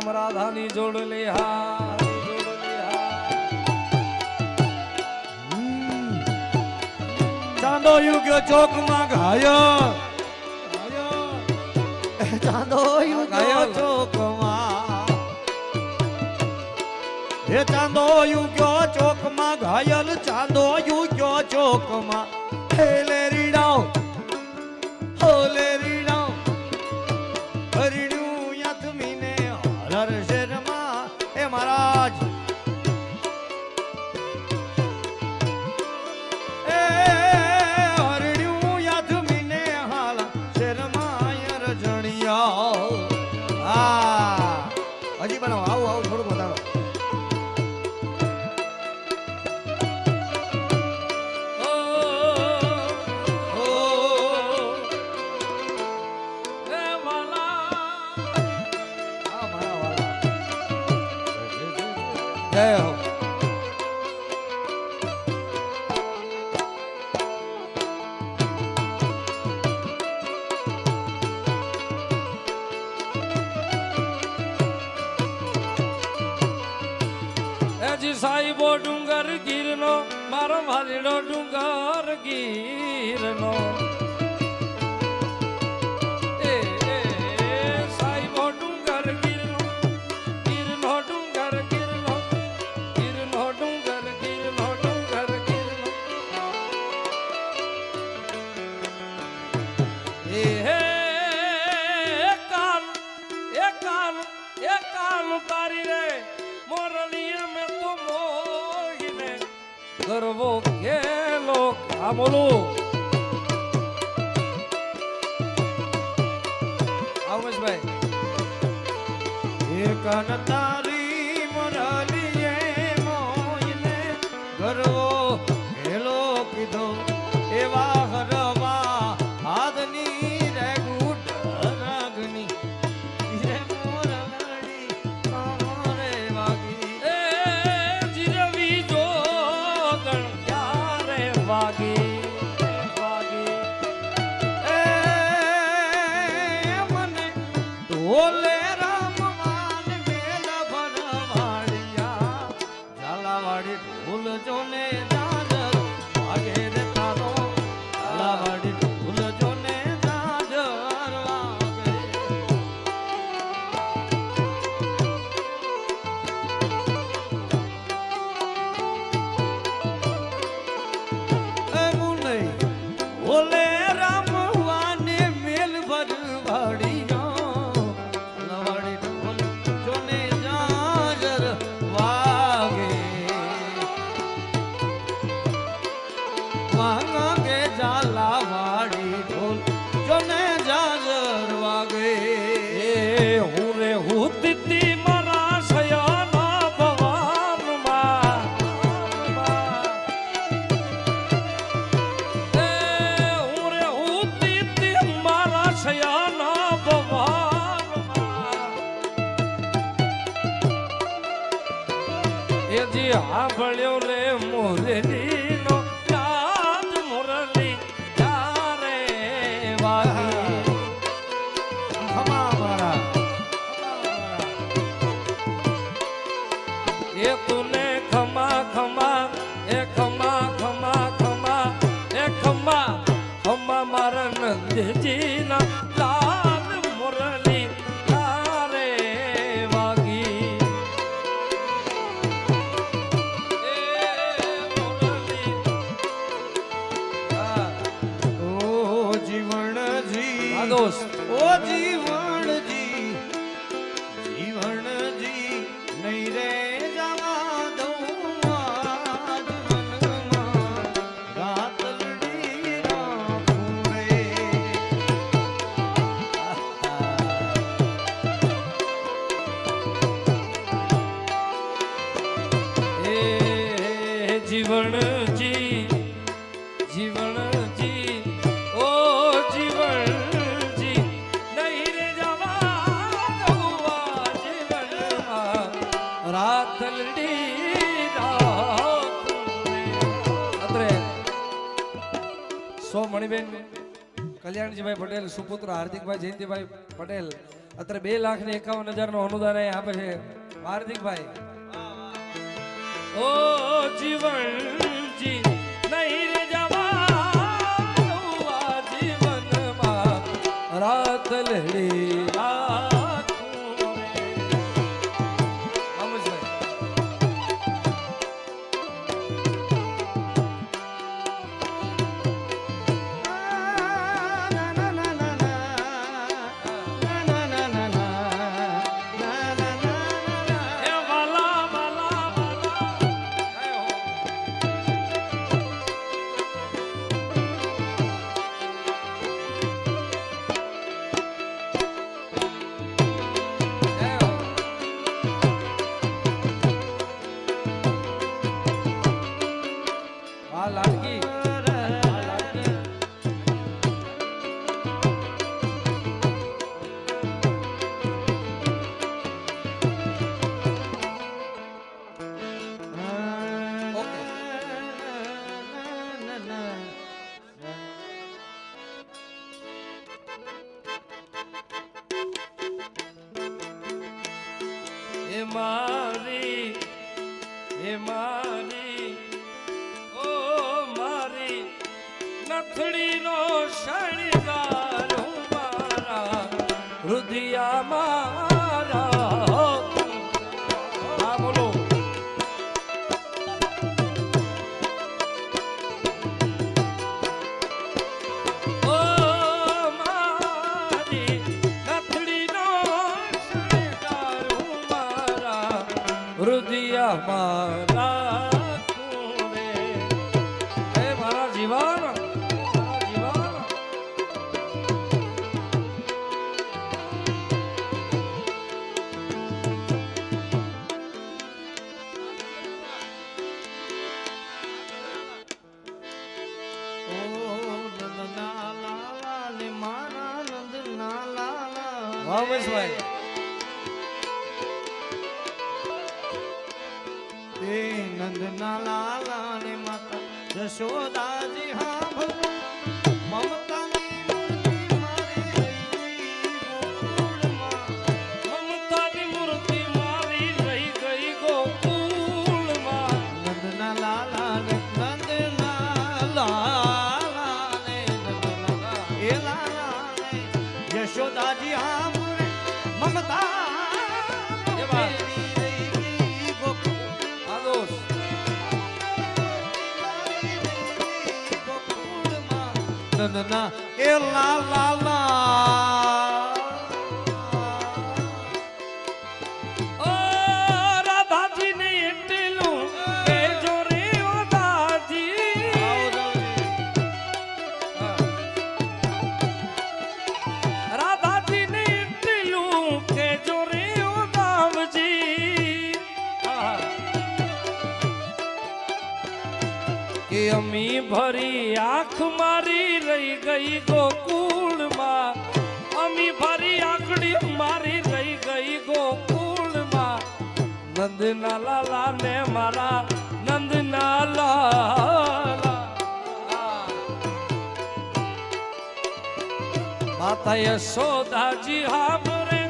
રામ રાધાની જોડ લે હાર ચાંદો યુગ્યો ચોકમાં ઘાયો ચાંદો યુગ્યો ચોકમાં હે ચાંદો યુગ્યો ચોકમાં ઘાયલ ચાંદો યુગ્યો ચોકમાં હેલે રીડાઓ હોલે રીડાઓ હરિડ્યું યાતમીને હરર શેરમાં હે મહારાજ હજી બનાવો આવું આવું થોડું બતાવો જય હો સાઈબો ડુંગર ગીરનો મારો ભાલીડો ડુંગર ગીરનો સાઈબો ડુંગર ગીરનો ગીરનો ડુંગર ગીરનો ગીરનો ડુંગર ગીરનો ડુંગર ગીરનો એ કાન તારી રે મોરલી મેં તો મોહીને ગરવો કેલો બોલો ભાઈ એ કાન તારી મોરલી મોહીને ગરવો કેલો કીધો એવા હરવા હાથની રે ગુટ રાગની ઓલે રામ માન મેલ ભરવાડિયા ઝાલાવાડી ઢોલ જોને દાદર વાગે રે તારો ઝાલાવાડી ઢોલ જોને દાદર વાગે એ મુને ઓલે રામ વાને મેલ ભરવાડિયા ઝાલાવાડી ઢોલ જોને જાજર વાગે હું રે હું તીતી મારા સયાના ભવાનમાં હું રે હું તીતી મારા સયાના ભવાનમાં એ જી સાંભળ્યો રે મોરલીનો એ તુને ખમા ખમા એ ખમા ખમા ખમા એ ખમા ખમા મારા નંદજીના લાલ મુરલી તારે વાગી એ મુરલી ઓ જીવણજી આ દોસ્ત ઓ જીવણજી જીવણજી નહીં રે જવા દઉં આજ મનમાં રાતલડી રાખું રે એ જીવણજી જીવણજી ઓ જીવણજી નહીં રે જવા દઉં જીવનમાં રાતલડી અત્રે સો મણિબેન કલ્યાણજીભાઈ પટેલ સુપુત્ર હાર્દિકભાઈ જયંતિભાઈ પટેલ અત્યારે 2,51,000 નું અનુદાન અહીં આપે છે હાર્દિકભાઈ. ઓ જીવનજી નહીં રે જવાનું આ જીવનમાં રાત લડી રાખું રે. આમુજભાઈ. એ વાલા વાલા વાલા જય હો. જય હો. વાહ લાડકી. વાહ લાડકી. ઓકે. એ મારી ઓ મારી નથડીનો શણગાર હું મારા હૃદયા મારા. હા બોલો. ઓ મારી નથડીનો શણગાર હું મારા હૃદયા મારા રે. હે મારા જીવન મારા જીવન. વાહ ઉમેશભાઈ. નંદના લાલા ને માતા જશોદાજી હા ભલો મમતાની મૂર્તિ મારી ગોકુળમાં. મમતાની મૂર્તિ મારી રહી ગઈ ગોકુળમાં. નંદના લાલા ને નંદના લાલા ને નંદના એ લાલા ને જશોદાજી હા ભલો મમતા એ વાત. મેરી રહી ગઈ ગોકુળ. આ દોસ્ત. નંદના એ લાલા ઓ રાધાજીને એટલું કહેજો રે ઓ દાજી. હા. રાધાજીને એટલું કહેજો રે ઓ દાવજી. હા. કે અમી ભરી આંખ મારી રહી ગઈ ગોકુળમાં. અમી ભરી આંખડી મારી રહી ગઈ ગોકુળમાં. નંદના લાલા ને મારા નંદના લાલા. માતા યશોદાજી હામરે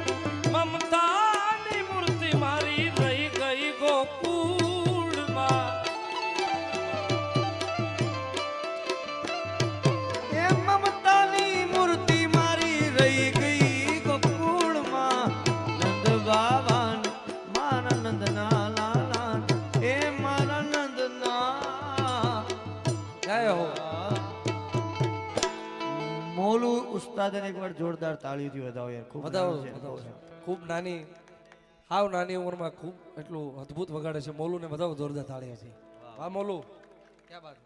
મમતાની મૂર્તિ મારી રહી ગઈ ગોકુળમાં. એ મમતાની મૂર્તિ મારી રહી ગઈ ગોકુળમાં. નંદ બાબા મારા નંદના લાલા એ મારા નંદના. જય હો. મોલું ઉસ્તાદને એકવાર જોરદાર તાળીથી વધાવો યાર. ખૂબ વધાવો નાનું છે. વધાવો. ખૂબ નાની હાવ નાની ઉંમરમાં ખૂબ એટલું અદ્ભુત વગાડે છે મોલું ને. બધા જોરદાર તાળીઓ છે. વાહ મોલું. ક્યાં બાત.